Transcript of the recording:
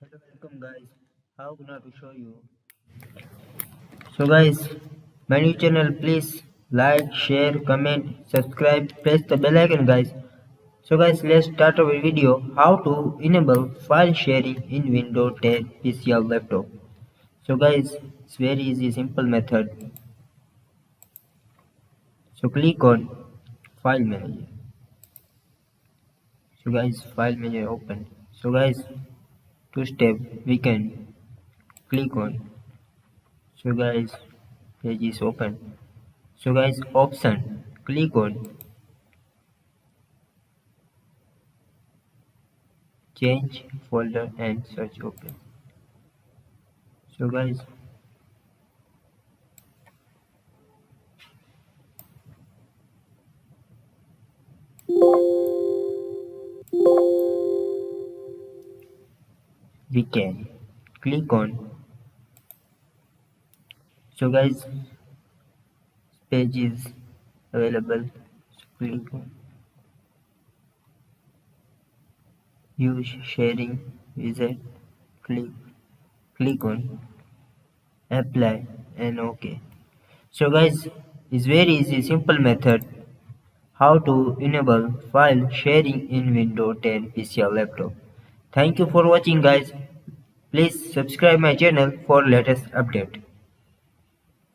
Hello, welcome guys. How gonna to show you? So guys, my new channel, please like, share, comment, subscribe, press the bell icon guys. So guys, let's start our video. How to enable file sharing in Windows 10 PC or laptop. So guys, it's very easy, simple method. So click on File Manager. So guys, File Manager open. So guys, two step we can click on. So guys, page is open. So guys, option, click on change folder and search open. So guys, we can click on. So guys, page is available. So click on use sharing wizard. Click on apply and OK. So guys, it's very easy, simple method how to enable file sharing in Windows 10 PC or laptop. Thank you for watching guys. Please subscribe my channel for latest update.